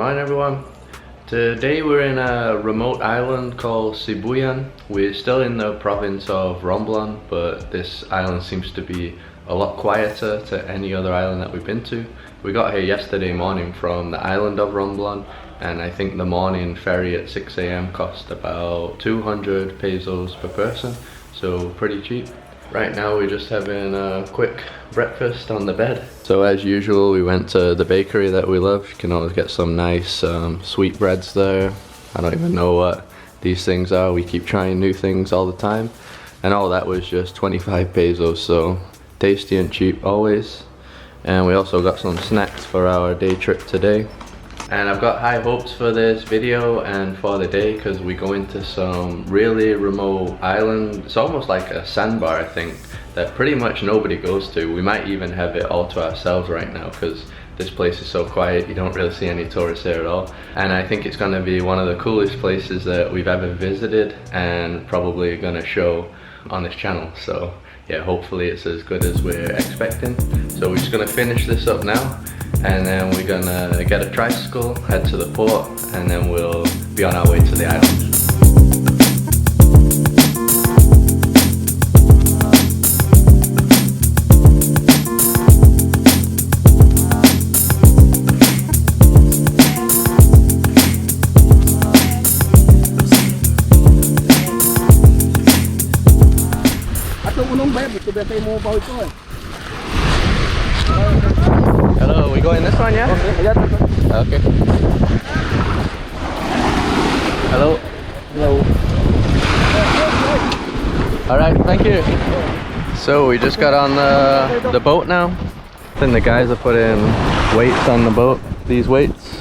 morning everyone. Today we're in a remote island called Sibuyan. We're still in the province of Romblon, but this island seems to be a lot quieter to any other island that we've been to. We got here yesterday morning from the island of Romblon, and I think the morning ferry at 6 AM cost about 200 pesos per person, so pretty cheap. Right now we're just having a quick breakfast on the bed. So as usual, we went to the bakery that we love. You can always get some nice sweet breads there. I don't even know what these things are. We keep trying new things all the time. And all that was just 25 pesos, so tasty and cheap always. And we also got some snacks for our day trip today. And I've got high hopes for this video and for the day because we go into some really remote island. It's almost like a sandbar, I think, that pretty much nobody goes to. We might even have it all to ourselves right now because this place is so quiet. You don't really see any tourists here at all. And I think it's going to be one of the coolest places that we've ever visited and probably going to show on this channel. So yeah, hopefully it's as good as we're expecting. So we're just going to finish this up now. And then we're gonna get a tricycle, head to the port, and then we'll be on our way to the island. Hello, we going this one, yeah? Okay. Hello. Hello. Alright, thank you. So we just got on the boat now. I think the guys are putting weights on the boat, these weights.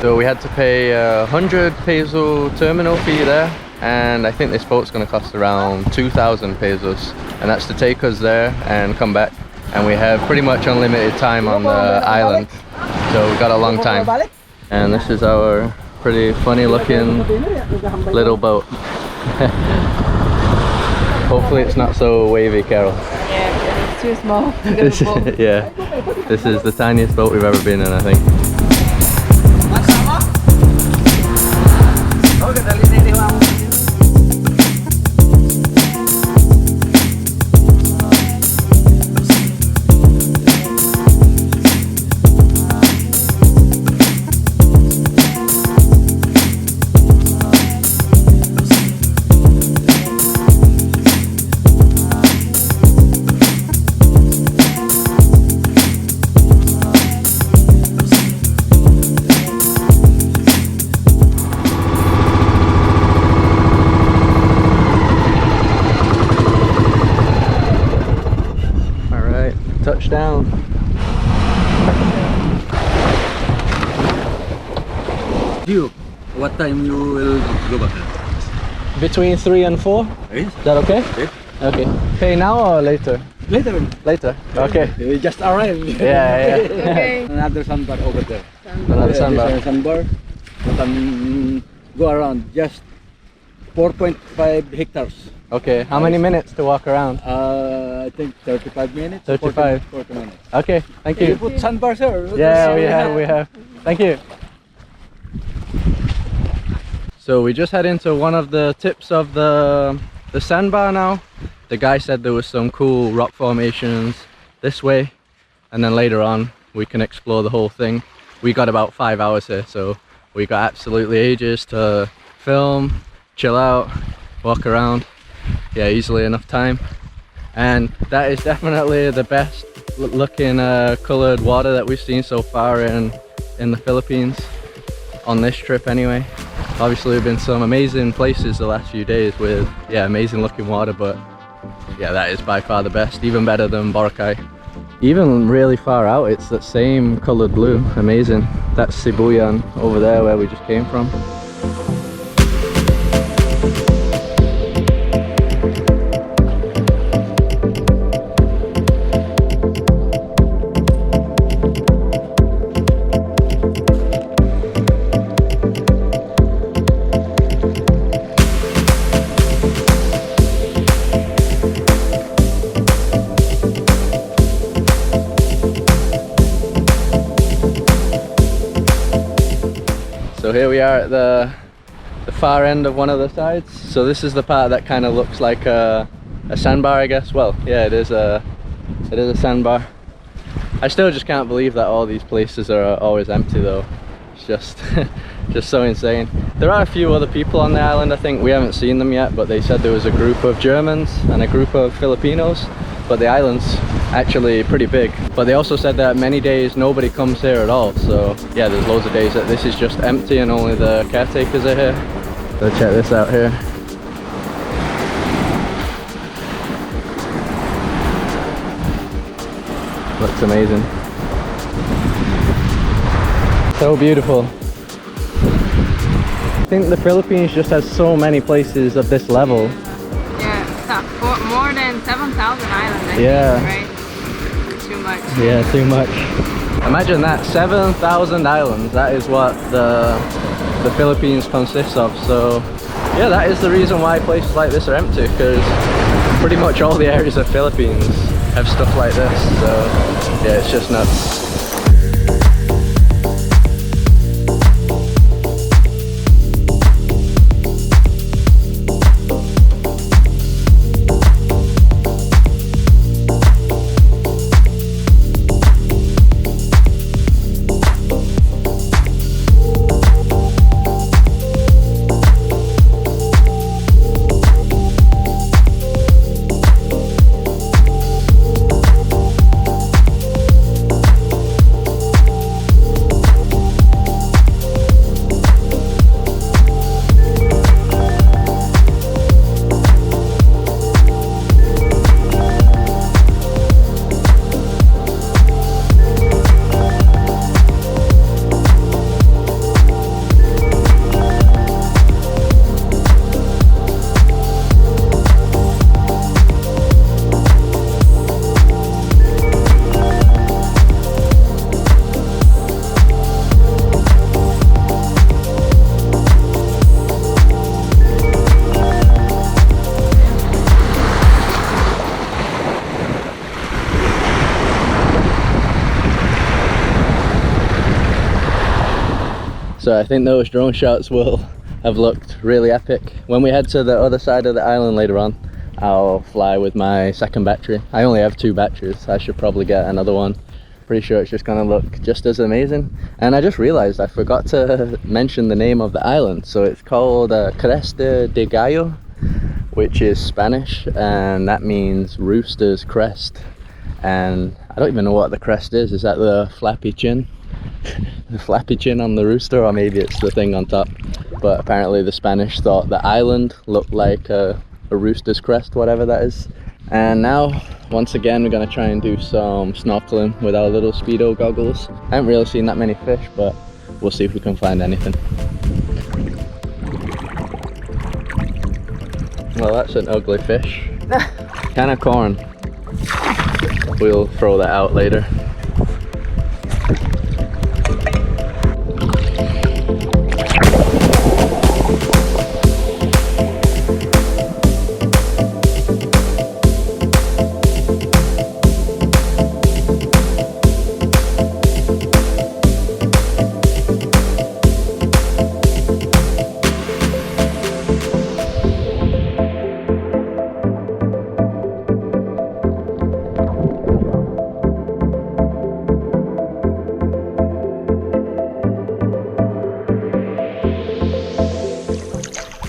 So we had to pay 100 peso terminal fee there. And I think this boat's going to cost around 2,000 pesos. And that's to take us there and come back. And we have pretty much unlimited time on the island, so we've got a long time. And this is our pretty funny looking little boat. Hopefully it's not so wavy, Carol. Yeah, it's too small. Yeah, this is the tiniest boat we've ever been in, I think. Touchdown. You, what time you will go back? Between 3 and 4. Yes. Is that okay? Yes. Okay. Pay now or later? Later. Later. Okay. We just arrived. Yeah. Okay. Another sandbar over there. Another sandbar. This is a sandbar. You can go around just 4.5 hectares. Okay. How many minutes to walk around? I think 35 minutes. 35. 40 minutes. Okay. Thank You you. put sandbar, sir. Yeah, we have. Thank you. So we just head into one of the tips of the sandbar now. The guy said there was some cool rock formations this way, and then later on we can explore the whole thing. We got about 5 hours here, so we got absolutely ages to film, chill out, walk around. Yeah, easily enough time. And that is definitely the best looking colored water that we've seen so far in the Philippines on this trip anyway. Obviously we've been some amazing places the last few days with amazing looking water, but yeah, that is by far the best, even better than Boracay. Even really far out, it's that same colored blue. Amazing. That's Sibuyan over there where we just came from. So here we are at the far end of one of the sides. So this is the part that kind of looks like a sandbar, I guess. Well, yeah, it is a sandbar. I still just can't believe that all these places are always empty though. It's just just so insane. There are a few other people on the island, I think. We haven't seen them yet, but they said there was a group of Germans and a group of Filipinos, but the island's actually pretty big. But they also said that many days nobody comes here at all, so yeah, there's loads of days that this is just empty and only the caretakers are here. So check this out here. Looks amazing. So beautiful. I think the Philippines just has so many places of this level. Yeah, more than 7,000 islands, I think, right? Too much. Yeah, too much. Imagine that, 7,000 islands. That is what the Philippines consists of. So yeah, that is the reason why places like this are empty, because pretty much all the areas of Philippines have stuff like this. So yeah, it's just nuts. So I think those drone shots will have looked really epic. When we head to the other side of the island later on, I'll fly with my second battery. I only have 2 batteries. I should probably get another one. Pretty sure it's just gonna look just as amazing. And I just realized I forgot to mention the name of the island. So it's called Cresta de Gallo, which is Spanish, and that means rooster's crest. And I don't even know what the crest is. Is that the flappy chin? The flappy chin on the rooster, or maybe it's the thing on top. But apparently the Spanish thought the island looked like a rooster's crest, whatever that is. And now, once again, we're going to try and do some snorkeling with our little speedo goggles. I haven't really seen that many fish, but we'll see if we can find anything. Well, that's an ugly fish. Can of corn. We'll throw that out later.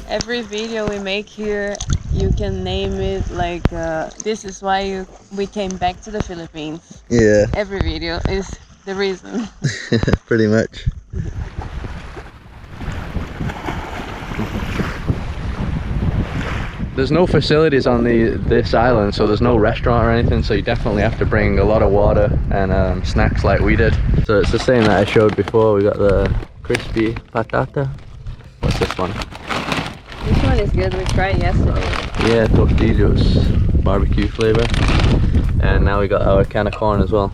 Every video we make here, you can name it like, this is why we came back to the Philippines. Yeah. Every video is the reason. Pretty much. There's no facilities on this island, so there's no restaurant or anything, so you definitely have to bring a lot of water and snacks like we did. So it's the same that I showed before. We got the crispy patata. What's this one? This one is good, we tried yesterday. Yeah, tortillos, barbecue flavor. And now we got our can of corn as well.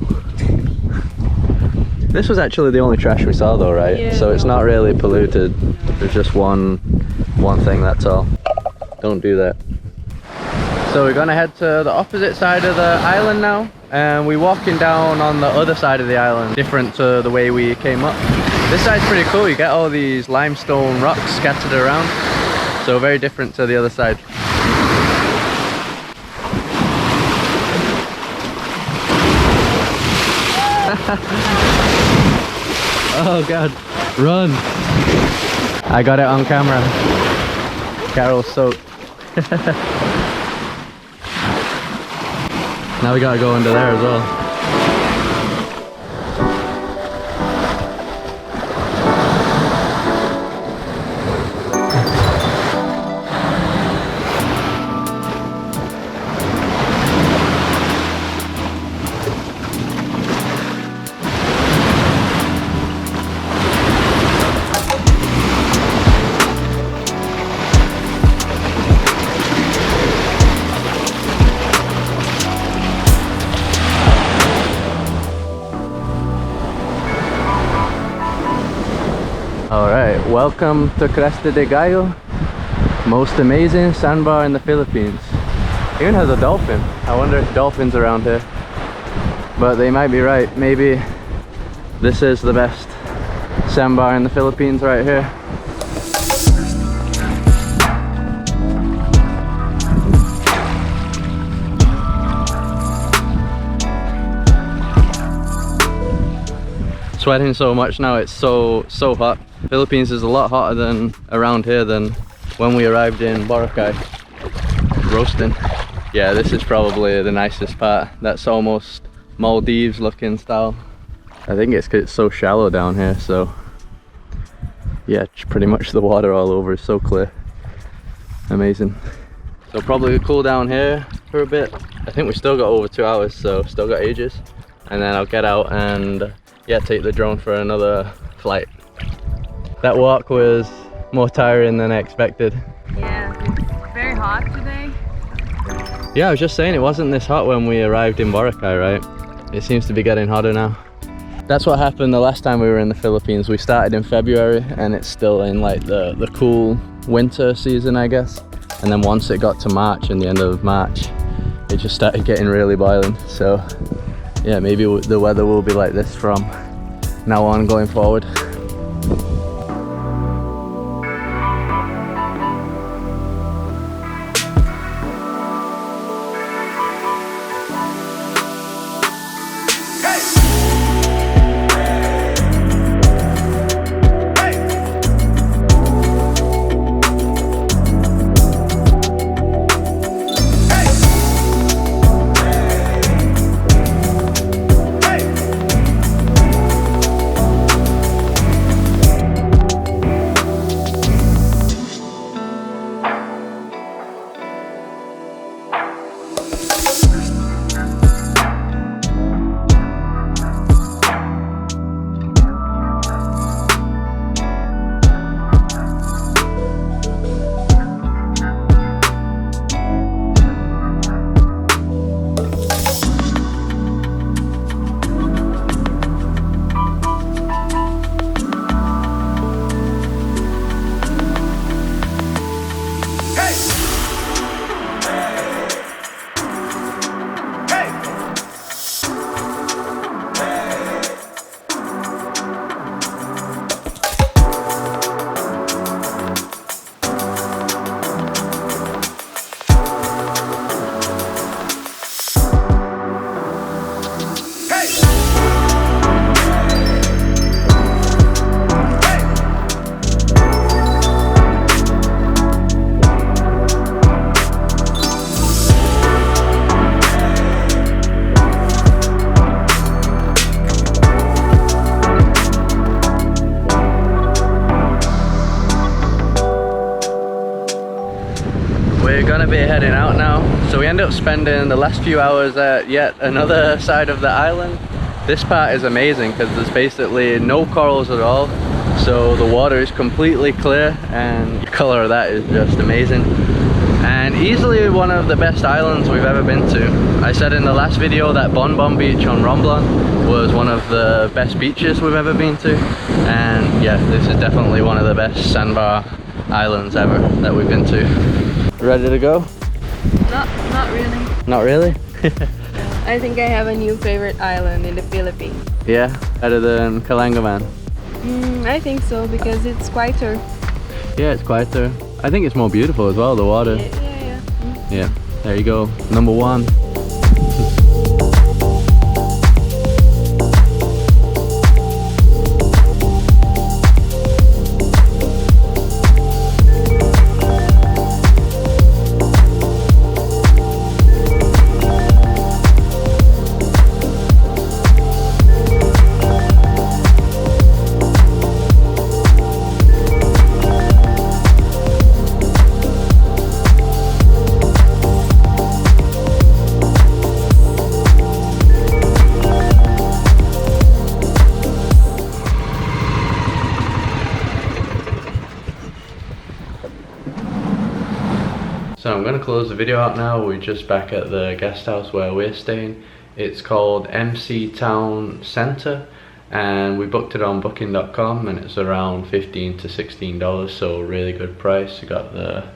This was actually the only trash we saw though, right? Yeah, so it's not really polluted. There's just one thing, that's all. Don't do that. So we're gonna head to the opposite side of the island now, and we're walking down on the other side of the island, different to the way we came up. This side's pretty cool. You get all these limestone rocks scattered around. So very different to the other side. Oh god, run! I got it on camera. Carol's soaked. Now we gotta go under there as well. Alright, welcome to Cresta de Gallo, most amazing sandbar in the Philippines. Even has a dolphin. I wonder if dolphins are around here. But they might be right. Maybe this is the best sandbar in the Philippines right here. Sweating so much now, it's so hot. Philippines is a lot hotter than around here than when we arrived in Boracay. Roasting. Yeah, this is probably the nicest part. That's almost Maldives looking style. I think it's 'cause it's so shallow down here, so yeah, pretty much the water all over is so clear. Amazing. So probably cool down here for a bit. I think we still got over 2 hours, so still got ages. And then I'll get out and yeah, take the drone for another flight. That walk was more tiring than I expected. Yeah, it's very hot today. Yeah, I was just saying it wasn't this hot when we arrived in Boracay, right? It seems to be getting hotter now. That's what happened the last time we were in the Philippines. We started in February and it's still in like the cool winter season, I guess. And then once it got to March and the end of March, it just started getting really boiling. So yeah, maybe the weather will be like this from now on going forward. We're gonna be heading out now. So we end up spending the last few hours at yet another side of the island. This part is amazing because there's basically no corals at all. So the water is completely clear and the color of that is just amazing. And easily one of the best islands we've ever been to. I said in the last video that Bonbon Beach on Romblon was one of the best beaches we've ever been to. And yeah, this is definitely one of the best sandbar islands ever that we've been to. Ready to go? Not really. Not really? I think I have a new favorite island in the Philippines. Yeah, better than Kalangaman. I think so, because it's quieter. Yeah, it's quieter. I think it's more beautiful as well, the water. Yeah. Yeah, there you go, number one. So I'm going to close the video out now. We're just back at the guest house where we're staying. It's called MC Town Centre, and we booked it on booking.com, and it's around $15 to $16, so really good price. You got the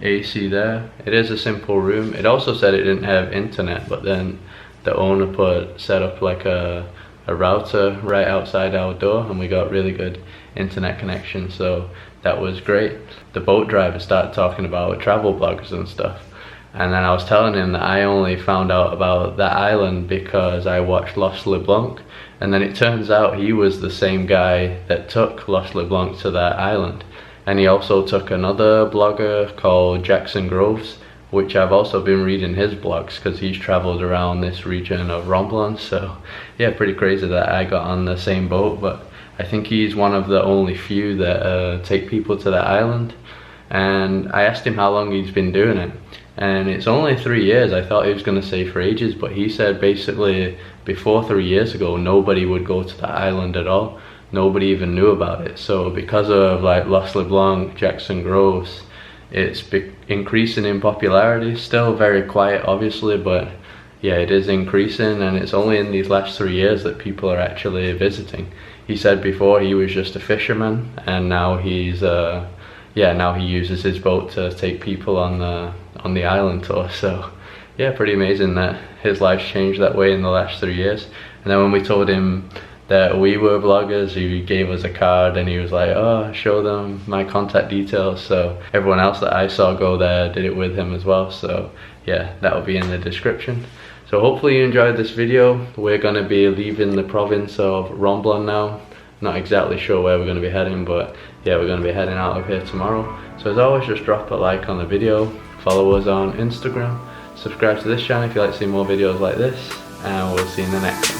AC there. It is a simple room. It also said it didn't have internet, but then the owner set up like a router right outside our door, and we got really good internet connection, so that was great. The boat driver started talking about travel bloggers and stuff, and then I was telling him that I only found out about that island because I watched Lost LeBlanc, and then it turns out he was the same guy that took Lost LeBlanc to that island, and he also took another blogger called Jackson Groves, which I've also been reading his blogs because he's traveled around this region of Romblon. So yeah, pretty crazy that I got on the same boat, but I think he's one of the only few that take people to that island. And I asked him how long he's been doing it, and it's only 3 years. I thought he was going to say for ages, but he said basically before 3 years ago nobody would go to that island at all. Nobody even knew about it. So because of like Lost LeBlanc, Jackson Groves, it's increasing in popularity. Still very quiet obviously, but yeah, it is increasing, and it's only in these last 3 years that people are actually visiting. He said before he was just a fisherman, and now he's now he uses his boat to take people on the island tour. So yeah, pretty amazing that his life's changed that way in the last 3 years. And then when we told him that we were vloggers, he gave us a card, and he was like, oh, show them my contact details. So everyone else that I saw go there did it with him as well. So yeah, that will be in the description. So hopefully you enjoyed this video. We're going to be leaving the province of Romblon now. Not exactly sure where we're going to be heading, but yeah, we're going to be heading out of here tomorrow. So as always, just drop a like on the video, follow us on Instagram, subscribe to this channel if you like to see more videos like this, and we'll see you in the next one.